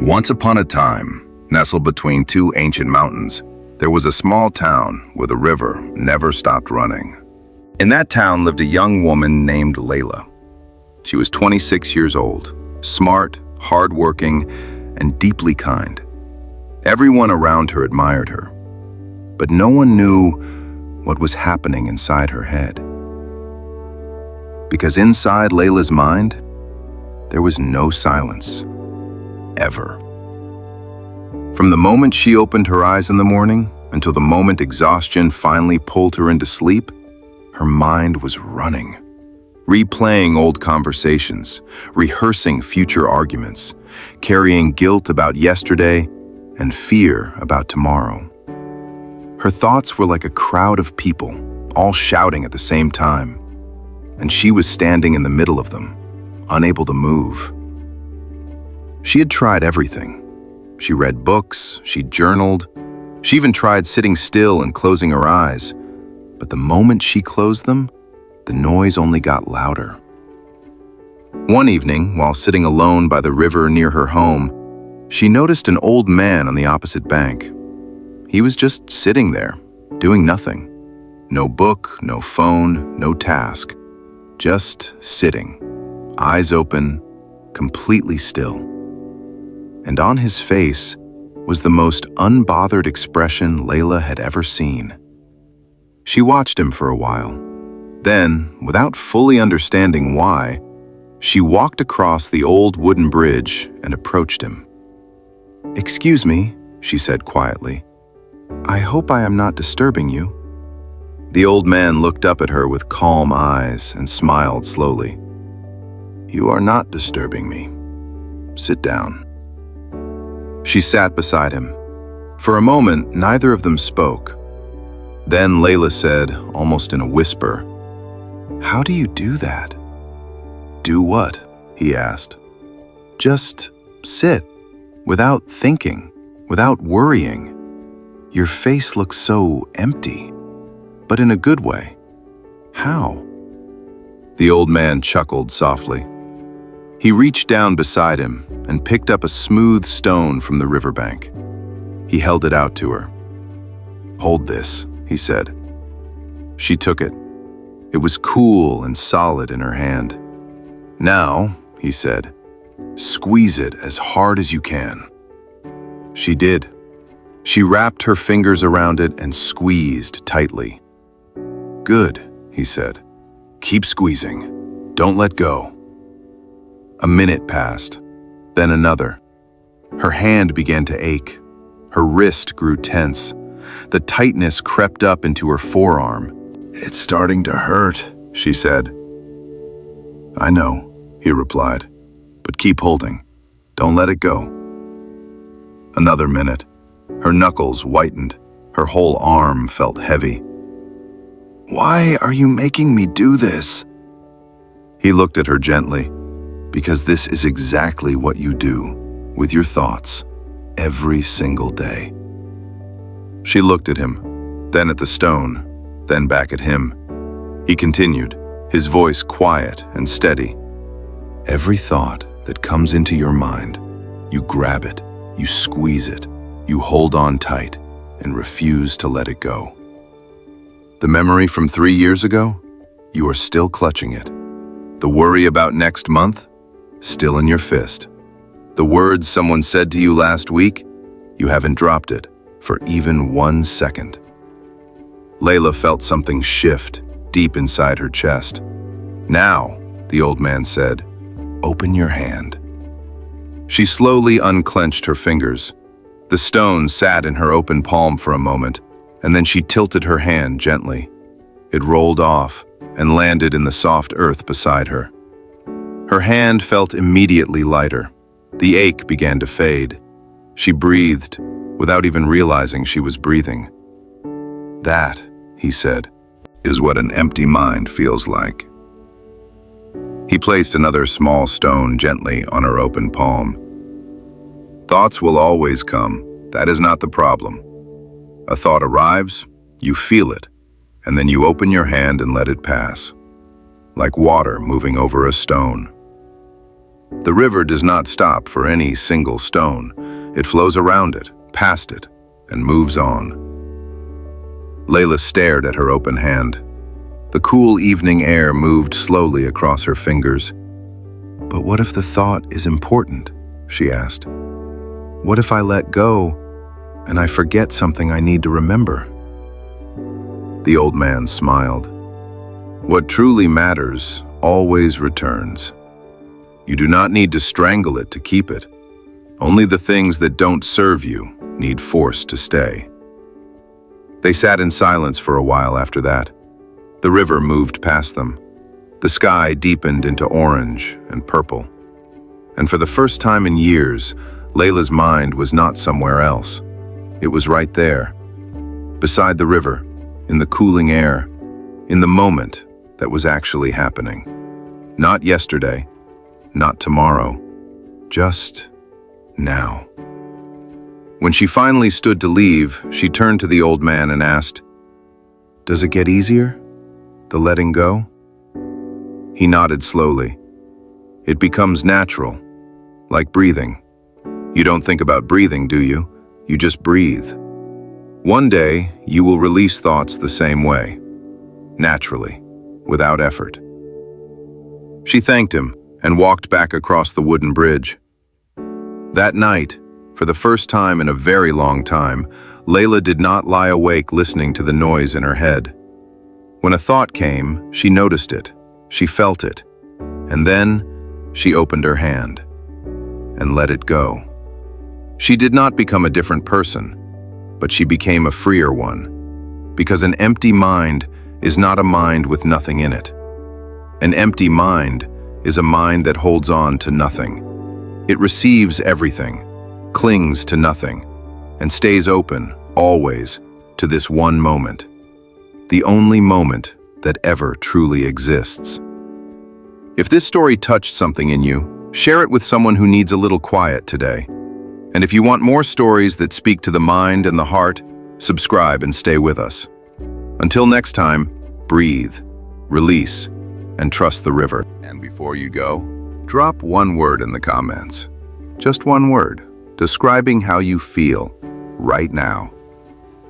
Once upon a time, nestled between two ancient mountains, there was a small town where the river never stopped running. In that town lived a young woman named Layla. She was 26 years old, smart, hardworking, and deeply kind. Everyone around her admired her, but no one knew what was happening inside her head. Because inside Layla's mind, there was no silence, ever. From the moment she opened her eyes in the morning until the moment exhaustion finally pulled her into sleep, her mind was running, replaying old conversations, rehearsing future arguments, carrying guilt about yesterday and fear about tomorrow. Her thoughts were like a crowd of people, all shouting at the same time, and she was standing in the middle of them, unable to move. She had tried everything. She read books, she journaled, she even tried sitting still and closing her eyes, but the moment she closed them, the noise only got louder. One evening, while sitting alone by the river near her home, she noticed an old man on the opposite bank. He was just sitting there, doing nothing. No book, no phone, no task. Just sitting, eyes open, completely still. And on his face was the most unbothered expression Layla had ever seen. She watched him for a while. Then, without fully understanding why, she walked across the old wooden bridge and approached him. "Excuse me," she said quietly. "I hope I am not disturbing you." The old man looked up at her with calm eyes and smiled slowly. "You are not disturbing me. Sit down." She sat beside him. For a moment, neither of them spoke. Then Layla said, almost in a whisper, "How do you do that?" "Do what?" he asked. "Just sit, without thinking, without worrying. Your face looks so empty, but in a good way. How?" The old man chuckled softly. He reached down beside him and picked up a smooth stone from the riverbank. He held it out to her. "Hold this," he said. She took it. It was cool and solid in her hand. "Now," he said, "squeeze it as hard as you can." She did. She wrapped her fingers around it and squeezed tightly. "Good," he said. "Keep squeezing. Don't let go." A minute passed, then another. Her hand began to ache. Her wrist grew tense. The tightness crept up into her forearm. "It's starting to hurt," she said. "I know," he replied, "but keep holding. Don't let it go." Another minute. Her knuckles whitened. Her whole arm felt heavy. "Why are you making me do this?" He looked at her gently. "Because this is exactly what you do with your thoughts every single day." She looked at him, then at the stone, then back at him. He continued, his voice quiet and steady. "Every thought that comes into your mind, you grab it, you squeeze it, you hold on tight, and refuse to let it go. The memory from 3 years ago, you are still clutching it. The worry about next month, still in your fist. The words someone said to you last week, you haven't dropped it for even 1 second." Layla felt something shift deep inside her chest. "Now," the old man said, "open your hand." She slowly unclenched her fingers. The stone sat in her open palm for a moment, and then she tilted her hand gently. It rolled off and landed in the soft earth beside her. Her hand felt immediately lighter. The ache began to fade. She breathed without even realizing she was breathing. "That," he said, "is what an empty mind feels like." He placed another small stone gently on her open palm. "Thoughts will always come. That is not the problem. A thought arrives, you feel it, and then you open your hand and let it pass, like water moving over a stone." The river does not stop for any single stone. It flows around it, past it, and moves on. Layla stared at her open hand. The cool evening air moved slowly across her fingers. "But what if the thought is important?" she asked. "What if I let go and I forget something I need to remember?" The old man smiled. "What truly matters always returns. You do not need to strangle it to keep it. Only the things that don't serve you need force to stay." They sat in silence for a while after that. The river moved past them. The sky deepened into orange and purple. And for the first time in years, Layla's mind was not somewhere else. It was right there, beside the river, in the cooling air, in the moment that was actually happening. Not yesterday, not tomorrow, just now. When she finally stood to leave, she turned to the old man and asked, "Does it get easier, the letting go?" He nodded slowly. "It becomes natural, like breathing. You don't think about breathing, do you? You just breathe. One day, you will release thoughts the same way, naturally, without effort." She thanked him and walked back across the wooden bridge. That night, for the first time in a very long time, Layla did not lie awake listening to the noise in her head. When a thought came, she noticed it, she felt it, and then she opened her hand and let it go. She did not become a different person, but she became a freer one, because an empty mind is not a mind with nothing in it. An empty mind is a mind that holds on to nothing. It receives everything, clings to nothing, and stays open, always, to this one moment. The only moment that ever truly exists. If this story touched something in you, share it with someone who needs a little quiet today. And if you want more stories that speak to the mind and the heart, subscribe and stay with us. Until next time, breathe, release, and trust the river. And before you go, drop one word in the comments. Just one word, describing how you feel right now.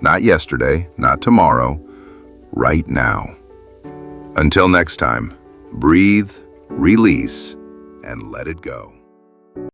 Not yesterday, not tomorrow, right now. Until next time, breathe, release, and let it go.